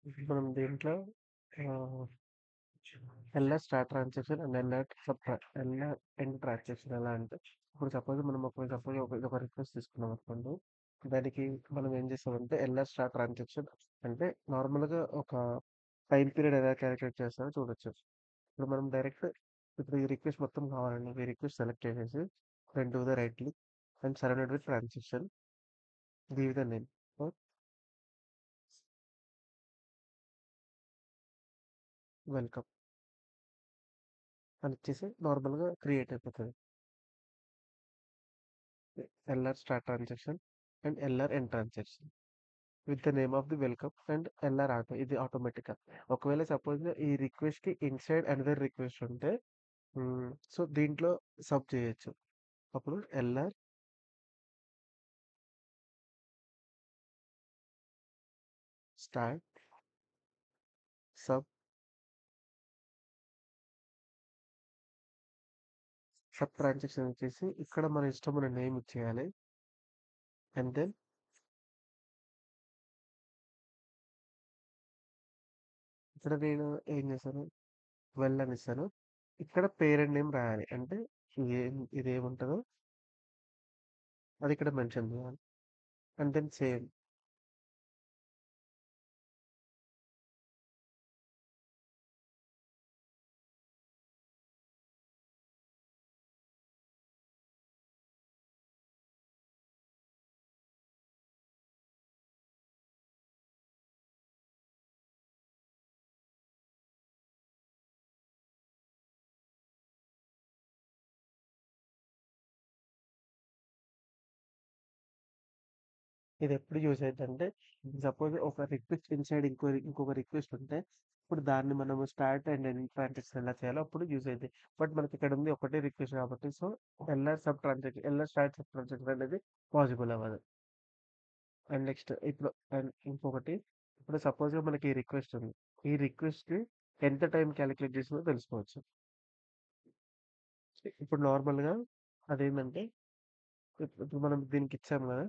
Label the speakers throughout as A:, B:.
A: మనం దీంట్లో ఆహ్, LR start transaction and LR end transaction ఎలా అంటే, ఇప్పుడు సపోజ్ ఒక రిక్వెస్ట్ తీసుకున్నాం అనుకోండి. దానికి మనం ఏం చేస్తామంటే ఎల్ఆర్ స్టార్ట్ ట్రాన్సాక్షన్ అంటే నార్మల్‌గా ఒక టైమ్ పీరియడ్ ఎలా క్యాలిక్యులేట్ చేస్తామో చూడొచ్చు. ఇప్పుడు మనం డైరెక్ట్ ఇప్పుడు ఈ రిక్వెస్ట్ మొత్తం కావాలండి. ఈ రిక్వెస్ట్ సెలెక్ట్ చేసేసి then do the right click and surrounded with transaction give the name. So, welcome అని ఇచ్చేసి నార్మల్‌గా క్రియేట్ అయిపోతది. LR start transaction and LR end transaction with the name of the welcome and LR auto ఇది ఆటోమేటిక్‌గా. ఒకవేళ suppose ఈ రిక్వెస్ట్‌కి inside another request ఉంటే సో, దీంట్లో సబ్ చేయొచ్చు. అప్పుడు LR start sub sub transaction వచ్చేసి ఇక్కడ మన ఇష్టమైన నేమ్ ఇచ్చేయాలి. అండ్ దెన్ ఇక్కడ నేను ఏం చేశాను అని ఇస్తాను. ఇక్కడ పేరెంట్ నేమ్ రాయాలి. అంటే ఇదేముంటదో అది ఇక్కడ మెన్షన్ చేయాలి. And then save. ఇది ఎప్పుడు యూజ్ అయిద్దంటే సపోజ్ ఒక రిక్వెస్ట్ ఇన్‌సైడ్ ఇంకొక రిక్వెస్ట్ ఉంటే ఇప్పుడు దాన్ని మనము స్టార్ట్ అండ్ ఎండ్ ట్రాన్సాక్షన్ ఎలా చేయాలో అప్పుడు యూజ్ అయిద్ది. బట్ మనకి ఇక్కడ ఉంది ఒకటే రిక్వెస్ట్ కాబట్టి so LR start sub transaction అనేది పాసిబుల్ అవ్వదు. అండ్ నెక్స్ట్ ఇప్పుడు అండ్ ఇంకొకటి ఇప్పుడు సపోజ్‌గా మనకి ఈ రిక్వెస్ట్ ఉంది. ఈ రిక్వెస్ట్‌కి ఎంత టైం కాలిక్యులేట్ చేసిందో తెలుసుకోవచ్చు. ఇప్పుడు నార్మల్‌గా అదేంటంటే ఇప్పుడు మనం దీనికి ఇచ్చాము కదా!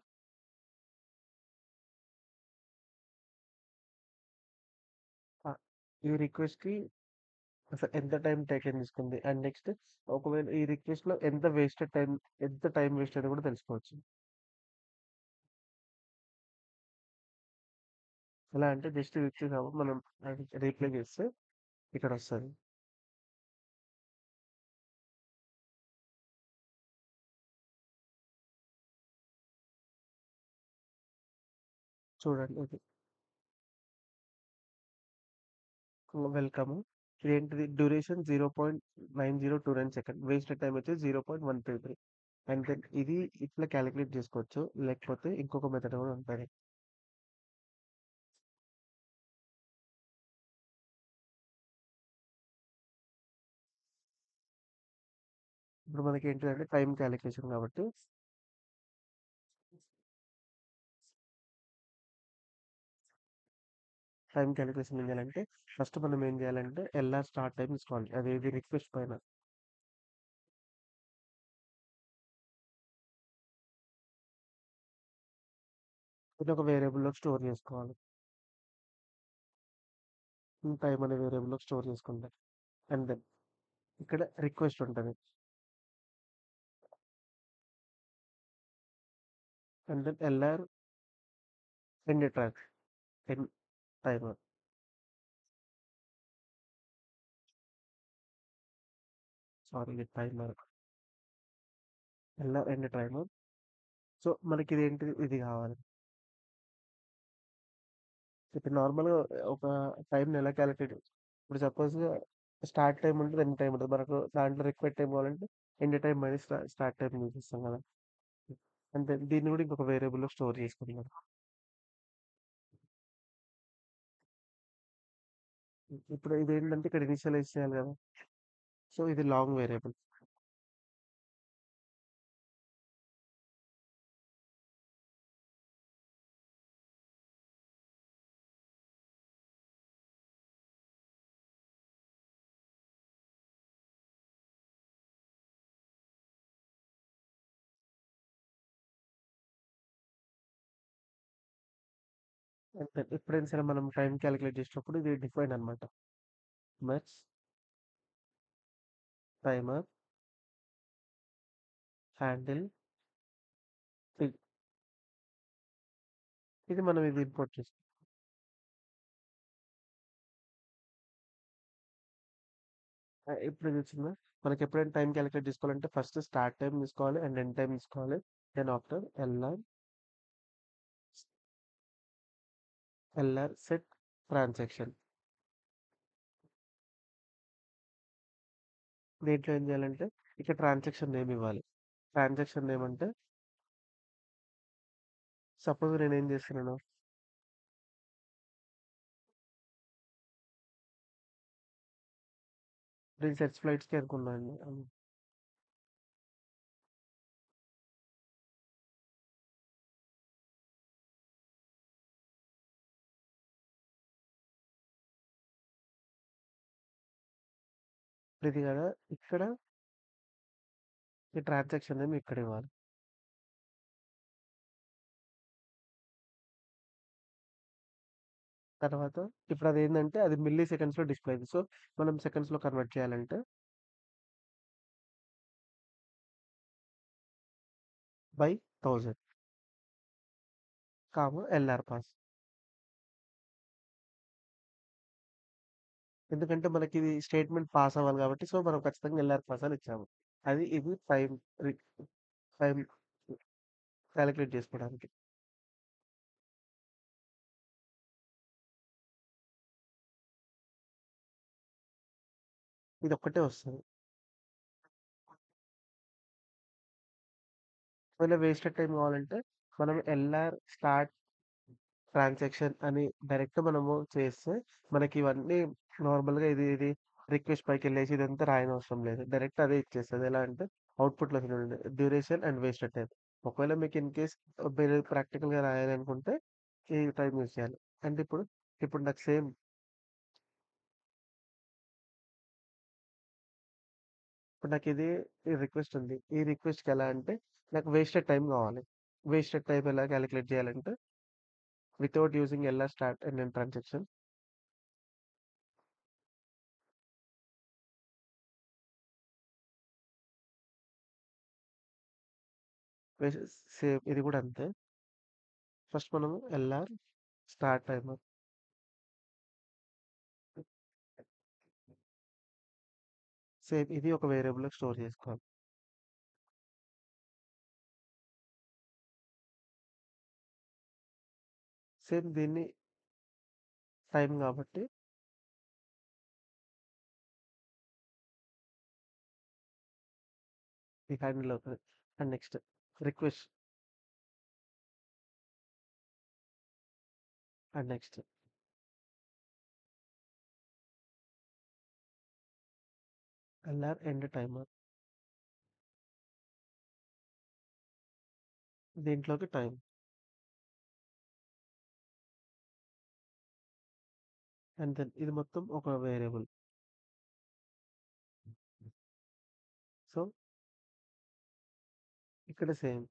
A: ఆహ్, ఈ రిక్వెస్ట్‌కి అసలు ఎంత టైం టేకెన్ తీసుకుంది. అండ్ నెక్స్ట్ ఒకవేళ ఈ రిక్వెస్ట్‌లో ఎంత టైం వేస్ట్ అయిందో కూడా తెలుసుకోవచ్చు. ఎలా అంటే జస్ట్ ఇచ్చేసాము మనం అది రీప్లే చేస్తే ఇక్కడొస్తది. చూడండి ఇది. వెల్కమ్. ఇదేంటిది డ్యూరేషన్ 0.9029 సెకండ్. వేస్టెడ్ టైమ్ వచ్చేసి 0.133. అండ్ దెన్ ఇది ఇట్లా కాలిక్యులేట్ చేసుకోవచ్చు. లేకపోతే ఇంకొక మెథడ్ కూడా ఉంటది. ఇప్పుడు మనకేంటిదంటే టైమ్ కాలిక్యులేషన్ కాబట్టి టైమ్ కాలిక్యులేషన్ ఏం చేయాలంటే ఫస్ట్ మనం ఏం చేయాలంటే ఎల్ఆర్ స్టార్ట్ టైమ్ తీసుకోవాలి. అదేది రిక్వెస్ట్ పైన. ఇది ఒక వేరియబుల్‌లోకి స్టోర్ చేసుకోవాలి. టైమ్ అనే వేరియబుల్‌లోకి స్టోర్ చేసుకుంటే. అండ్ దెన్ ఇక్కడ రిక్వెస్ట్ ఉంటది. And then LR end track end timer. Sorry ఇది timer. LR end timer. So మనకిదేంటిది ఇది కావాలి. ఇప్పుడు నార్మల్‌గా ఒక టైమ్‌ని ఎలా కాలిక్యులేట్ ఇప్పుడు సపోజ్‌గా స్టార్ట్ టైమ్ ఉంటది, ఎండ్ టైమ్ ఉంటది. మనకు దాంట్లో రిక్వైర్డ్ టైమ్ కావాలంటే end time minus start time చూపిస్తాం కదా! అంతే దీన్ని కూడా ఇంకొక వేరియబుల్‌లో స్టోర్ చేసుకుంటున్నాం. ఇప్పుడు ఇదేంటంటే ఇక్కడ ఇనిషియలైజ్ చేయాలి కదా! సో ఇది లాంగ్ వేరియబుల్. అంతే. ఎప్పుడైనా సరే మనం టైం క్యాలిక్యులేట్ చేసేటప్పుడు ఇది డిఫైన్ అనమాట. Merge, timer, handle, tick. ఇది మనం ఇది ఇంపోర్ట్ చేస్తాం. ఇప్పుడు ఇది వచ్చిందా? మనకి ఎప్పుడైనా టైం క్యాలిక్యులేట్ చేసుకోవాలంటే ఫస్ట్ స్టార్ట్ టైం తీసుకోవాలి అండ్ ఎండ్ టైం తీసుకోవాలి. Then after LR set transaction. దీంట్లో ఏం చేయాలంటే ఇక్కడ ట్రాన్సాక్షన్ నేమ్ ఇవ్వాలి. ట్రాన్సాక్షన్ నేమ్ అంటే సపోజ్ నేను ఏం చేస్తున్నాను, నేను సెర్చ్ ఫ్లైట్స్కి అనుకున్నాను. ఇది కదా, ఇక్కడ ఈ ట్రాన్సాక్షన్ నేమ్ ఇక్కడ ఇవ్వాలి. తర్వాత ఇప్పుడు అది ఏంటంటే అది మిల్లీ సెకండ్స్లో డిస్ప్లే అయింది. సో మనం సెకండ్స్లో కన్వర్ట్ చేయాలంటే బై 1000 ఎల్ఆర్ పాస్. ఎందుకంటే మనకి ఇది స్టేట్మెంట్ పాస్ అవ్వాలి కాబట్టి సో మనం ఖచ్చితంగా ఎల్ఆర్ పాస్ అని ఇచ్చాము. అది ఇది టైం టైం క్యాలిక్యులేట్ చేసుకోవడానికి. ఇది ఒక్కటే వస్తుంది. ఒకవేళ వేస్టెడ్ టైం కావాలంటే మనం ఎల్ఆర్ స్టార్ట్ ట్రాన్సాక్షన్ అని డైరెక్ట్ మనము చేస్తే మనకి ఇవన్నీ నార్మల్గా ఇది రిక్వెస్ట్ పైకి వెళ్ళేసి ఇదంతా రాయనవసరం లేదు. డైరెక్ట్ అదే ఇచ్చేస్తుంది. ఎలా అంటే అవుట్పుట్లో చూడండి, డ్యూరేషన్ అండ్ వేస్టెడ్ టైం. ఒకవేళ మీకు ఇన్ కేస్ మీరు ప్రాక్టికల్గా రాయాలనుకుంటే ఈ టైం యూజ్ చేయాలి. అండ్ ఇప్పుడు నాకు సేమ్, ఇప్పుడు నాకు ఇది ఈ రిక్వెస్ట్ ఉంది. ఈ రిక్వెస్ట్కి ఎలా అంటే నాకు వేస్టెడ్ టైం కావాలి. వేస్టెడ్ టైం ఎలా క్యాలిక్యులేట్ చేయాలంటే without using LR start and end transaction, same ఇది కూడా అంతే. ఫస్ట్ మనము ఎల్ఆర్ స్టార్ట్ టైమర్, సేమ్ ఇది ఒక వేరియబుల్ స్టోర్ చేసుకోవాలి. సేమ్ దీన్ని టైం కాబట్టి ఈ హ్యాండిల్ అవుతుంది. And next request, and next LR end timer, దీంట్లోకి టైం. అండ్ దెన్ ఇది మొత్తం ఒక వేరియబుల్. సో ఇక్కడ సేమ్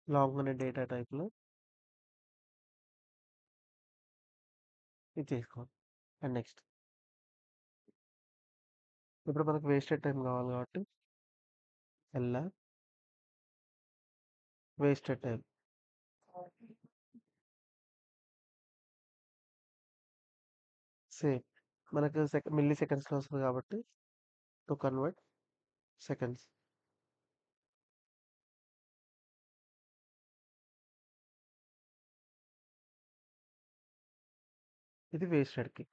A: లాంగ్ అనే డేటా టైప్లో ఇది చేసుకోవాలి. అండ్ నెక్స్ట్ ఇప్పుడు మనకు వేస్టెడ్ టైం కావాలి కాబట్టి ఎల్ఆర్ వేస్టెడ్ టైం. సేమ్ మనకు మిల్లీ సెకండ్స్లో వస్తుంది కాబట్టి టు కన్వర్ట్ సెకండ్స్. ఇది వేస్టెడ్కి.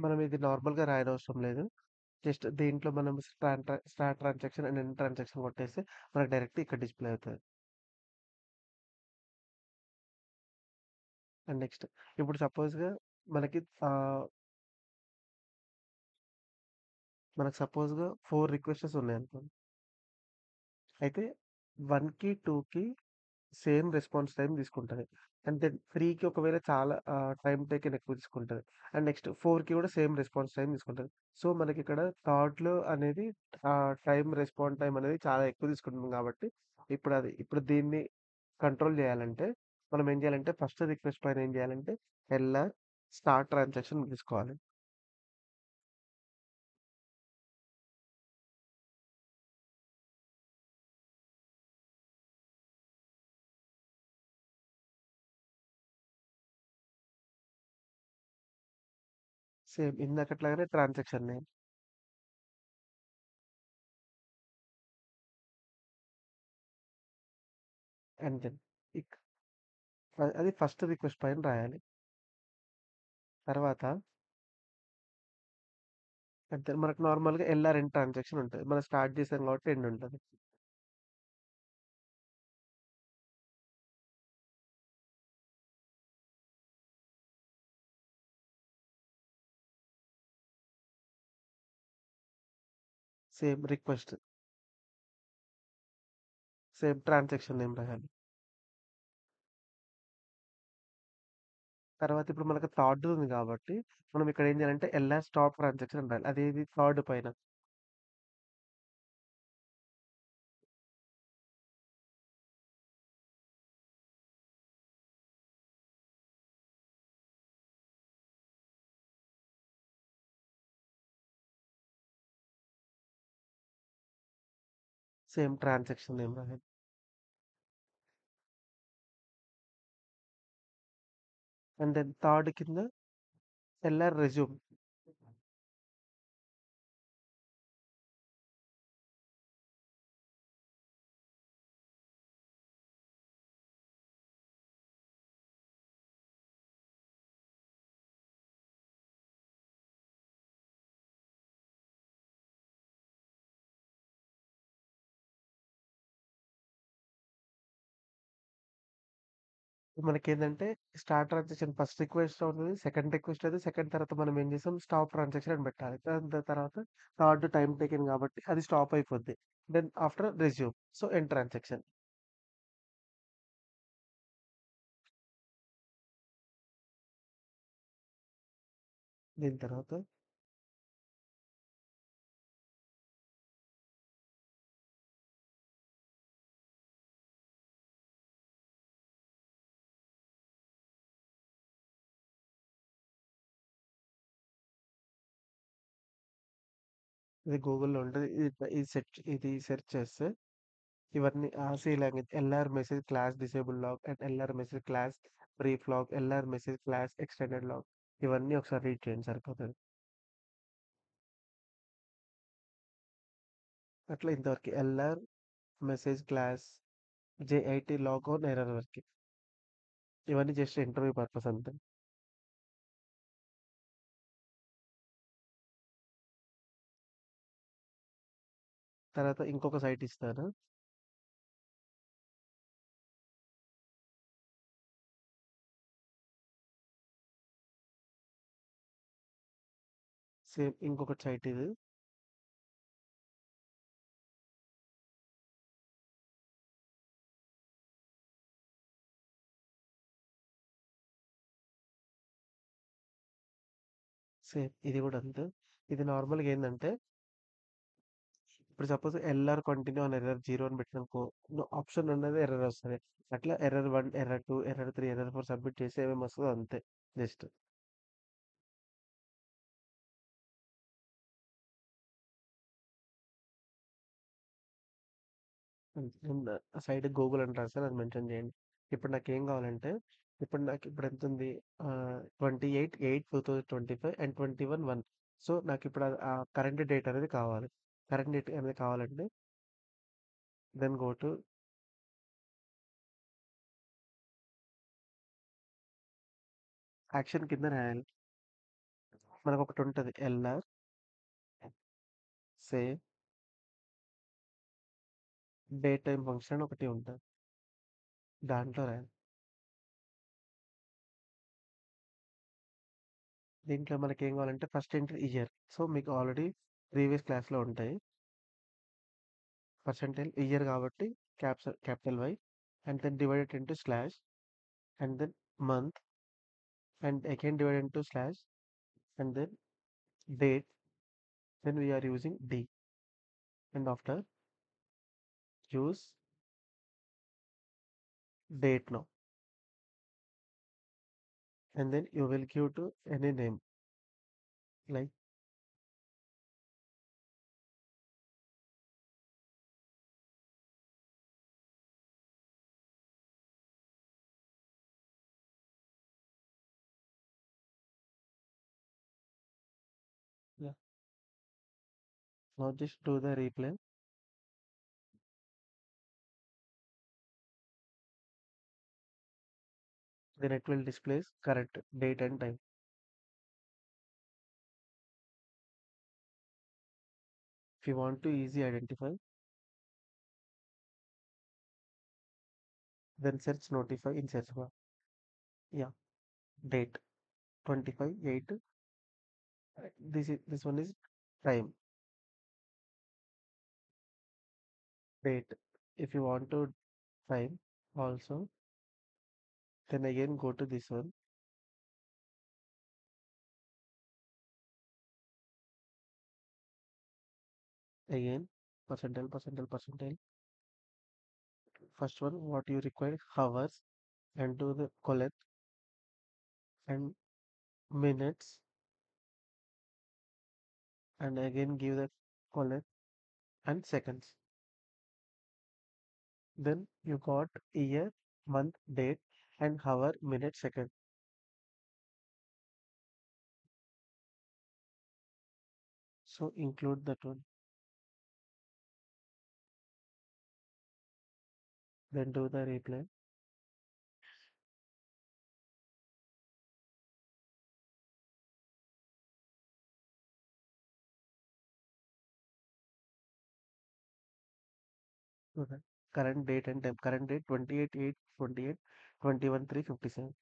A: మనం ఇది నార్మల్గా రాయనవసరం లేదు. జస్ట్ దీంట్లో మనం start transaction and end transaction కొట్టేస్తే మనకు డైరెక్ట్ ఇక్కడ డిస్ప్లే అవుతుంది. అండ్ నెక్స్ట్ ఇప్పుడు సపోజ్గా మనకి మనకు సపోజ్గా 4 రిక్వెస్ట్స్ ఉన్నాయి అనుకోండి. అయితే 1కి 2కి సేమ్ రెస్పాన్స్ టైమ్ తీసుకుంటది. అండ్ దెన్ 3కి ఒకవేళ చాలా టైమ్ టేకెన్ ఎక్కువ తీసుకుంటది. అండ్ నెక్స్ట్ 4కి కూడా సేమ్ రెస్పాన్స్ టైమ్ తీసుకుంటది. సో, మనకిక్కడ థర్డ్‌లో అనేది రెస్పాన్స్ టైమ్ అనేది చాలా ఎక్కువ తీసుకుంటుంది కాబట్టి, ఇప్పుడు దీన్ని కంట్రోల్ చేయాలంటే, మనం ఏం చేయాలంటే ఫస్ట్ రిక్వెస్ట్ పైన ఏం చేయాలంటే ఎల్ఆర్ స్టార్ట్ ట్రాన్సాక్షన్ తీసుకోవాలి. సేమ్ ఇందాకట్లాగానే ట్రాన్సాక్షన్ నేమ్. అండ్ దెన్ ఇక్ అది ఫస్ట్ రిక్వెస్ట్ పైన రాయాలి. తర్వాత అంతే మనకు నార్మల్‌గా ఎల్ఆర్ ఎండ్ ట్రాన్సాక్షన్ ఉంటది. మనం స్టార్ట్ చేసాం కాబట్టి ఎండ్ ఉంటది. Same request, same transaction name రాయాలి. తర్వాత ఇప్పుడు మనకు థర్డ్ ఉంది కాబట్టి, మనం ఇక్కడ ఏం చేయాలంటే ఎల్ఆర్ స్టాప్ ట్రాన్సాక్షన్ అని రాయాలి. అదేది థర్డ్ పైన. సేమ్ ట్రాన్సాక్షన్ నేమ్ రాయాలి. అండ్ దెన్ థర్డ్ కింద ఎల్ఆర్ రెజ్యూమ్. మనకేందంటే స్టార్ట్ ట్రాన్సాక్షన్ ఫస్ట్ రిక్వెస్ట్ అవుతది. సెకండ్ రిక్వెస్ట్ అది. సెకండ్ తర్వాత మనం ఏం చేసాం స్టాప్ ట్రాన్సాక్షన్ అని పెట్టాలి. దాని తర్వాత థర్డ్ టైమ్ టేకెన్ కాబట్టి అది స్టాప్ అయిపోద్ది. Then after resume. So, end transaction. దీని తర్వాత ఇది గూగుల్‌లో ఉంటది. ఇది సెర్చ్ చేస్తే ఇవన్నీ C language LR message class disable log and LR message class brief log, LR message class extended log ఇవన్నీ ఒకసారి రీడ్ చేయండి సరిపోతది. అట్లా ఇంతవరకి LR message class JIT log on error వరకి. ఇవన్నీ జస్ట్ ఇంటర్వ్యూ పర్పస్ అంతే. తర్వాత ఇంకొక సైట్ ఇస్తాను. సేమ్ ఇంకొక సైట్ ఇది. సేమ్ ఇది కూడా అంతే. ఇది నార్మల్‌గా ఏందంటే ఇప్పుడు సపోజ్ ఎల్ఆర్ కంటిన్యూ అని ఎర్రర్ 0 అని పెట్టిననుకో ఆప్షన్ ఉన్నది ఎర్రర్ వస్తది. అట్లా error 1, error 2, error 3, error 4 submit చేసి ఏమేమి వస్తదో అంతే. జస్ట్ సైడ్ గూగుల్ అని రాస్తాను అది మెన్షన్ చేయండి. ఇప్పుడు నాకేం కావాలంటే ఇప్పుడు ఎంత ఉంది 28/8/2025 అండ్ 21/1. సో నాకు ఇప్పుడు ఆ కరెంట్ డేట్ అనేది కావాలి. కరెంట్ డేట్ అనేది కావాలంటే దెన్ గో టు యాక్షన్ కింద రాయాలి. మనకు ఒకటి ఉంటుంది LR save day time function ఒకటి ఉంటుంది. దాంట్లో రాయాలి. దీంట్లో మనకి ఏం కావాలంటే ఫస్ట్ ఎంట్రీ ఇయర్. సో మీకు ఆల్రెడీ ప్రీవియస్ క్లాస్లో ఉంటాయి. పర్సెంటైల్ ఇయర్ కాబట్టి capital Y. and then divide it into slash, and then month, and again divide into slash, and then date. Then we are using D, and after use date now, and then you will give to any name like yeah. Now just do the replay. Then it will display correct date and time. If you want to easy identify, then search notify in search bar. Yeah, date 25 8. This one is time date. If you want to time also, then again go to this one again percentile. First one what you require hours and do the collect and minutes and again give the collect and seconds. Then you got year, month, date, and hour, minute, second. So include that one. Then do the replay. Do that. Current date and time. Current date 28 8 28 21 3 57.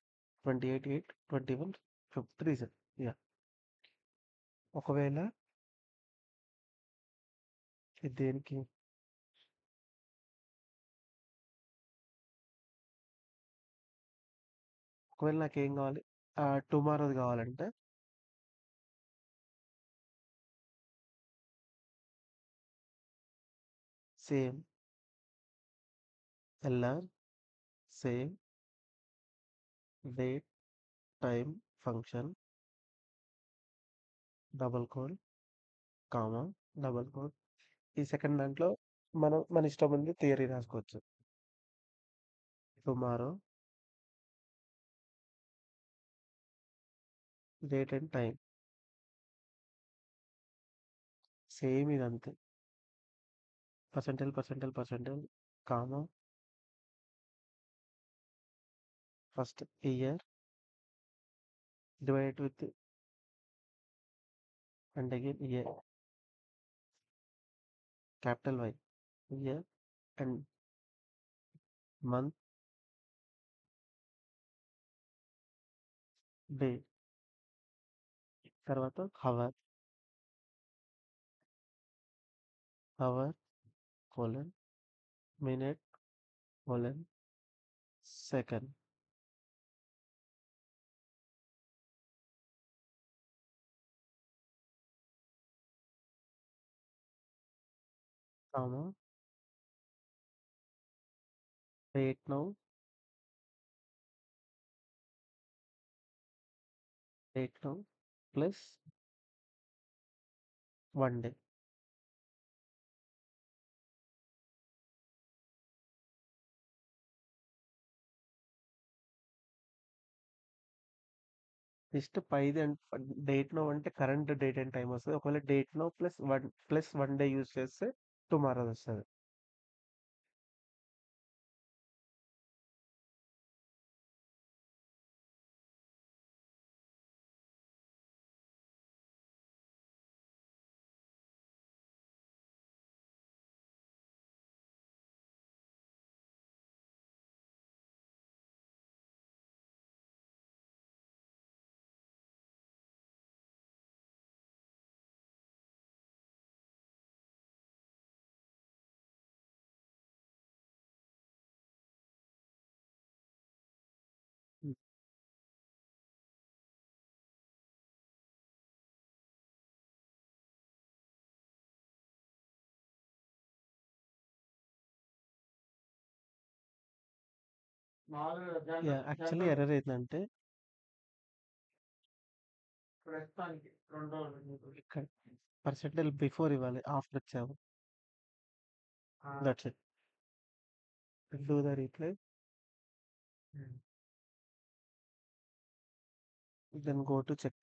A: 28 8 21 37. Yeah. ఒకవేళ ఇది దేనికి ఒకవేళ నాకేం కావాలి టుమారోది కావాలంటే same LR same date time function double quote comma double quote ఈ second దాంట్లో మనం మన ఇష్టం ఉంది థియరీ రాసుకోవచ్చు tomorrow date and time same ఇదంతే percentile comma first year divide with and again year capital Y year and month day తర్వాత hour colon minute colon second comma date now date now plus 1 day just పైది and date now అంటే current date and time వస్తుంది ఒకవేళ date now plus 1 day use చేస్తే tomorrow వస్తుంది yeah! Actually error ఏందంటే ఇక్కడ percentage before ఇవ్వాలి. After ఇచ్చాము. That's it. Do the replay. Then go to check.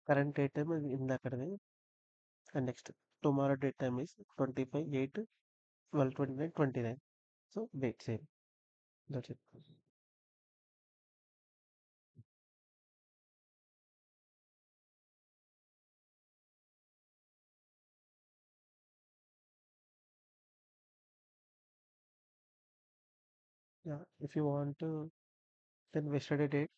A: Current date time ఇందాకటిది. And next tomorrow date time is 25/8, 12/29, 29. So date same. That's it. Yeah. If you want to, then yesterday date.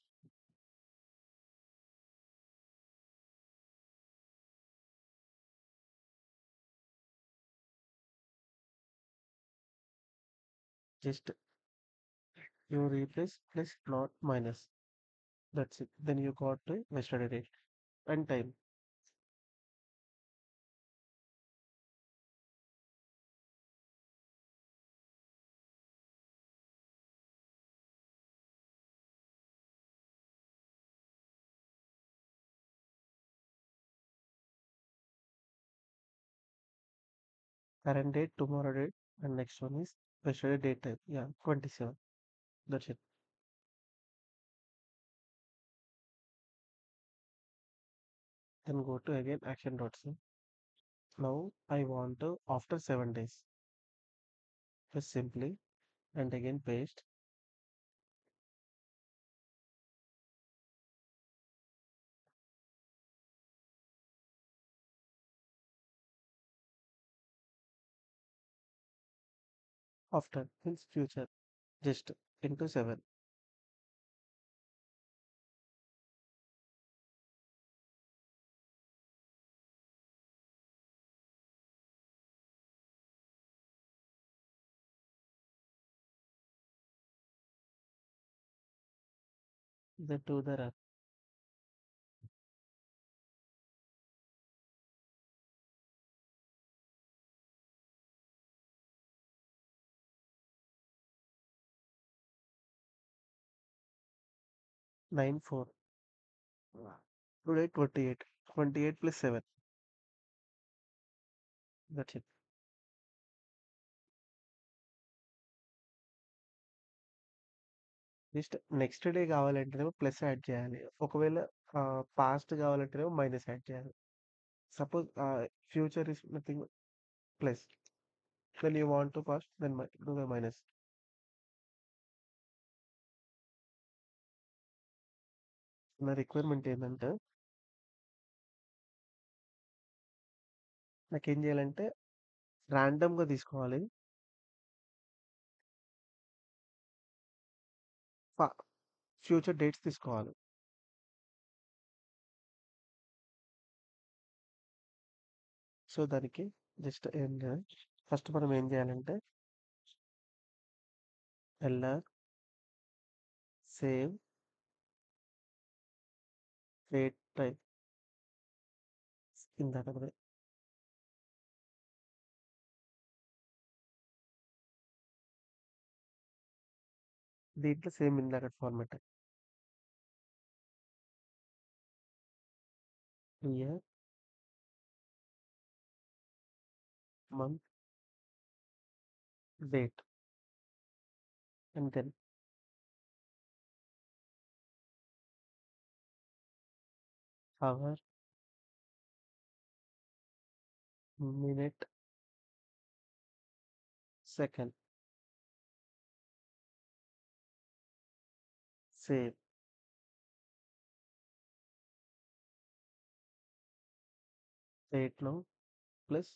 A: Just you replace plus not minus. That's it. Then you got the yesterday date and time. Current date, tomorrow date, and next one is yesterday date time. Yeah, 27. That's it. Then go to again action dots. Now I want to after 7 days. Just simply and again paste. After means future. Just into 7. Then do the run. 9/4. Today 28. 28 plus 7. That's it. Just next day కావాలంటేనేమో plus add చేయాలి. ఒకవేళ past కావాలంటేనేమో minus add చేయాలి. Suppose future is nothing plus. Then you want to past then do the minus. నా requirement ఏంటంటే నాకేం చేయాలంటే ర్యాండమ్గా తీసుకోవాలి. ఫ్యూచర్ డేట్స్ తీసుకోవాలి. సో దానికి జస్ట్ ఫస్ట్ మనం ఏం చేయాలంటే ఎల్ఆర్ సేవ్ డేట్ టైప్ ఇందాక దీంట్లో సేమ్ ఇందాక format year month date and then hour minute second save date now plus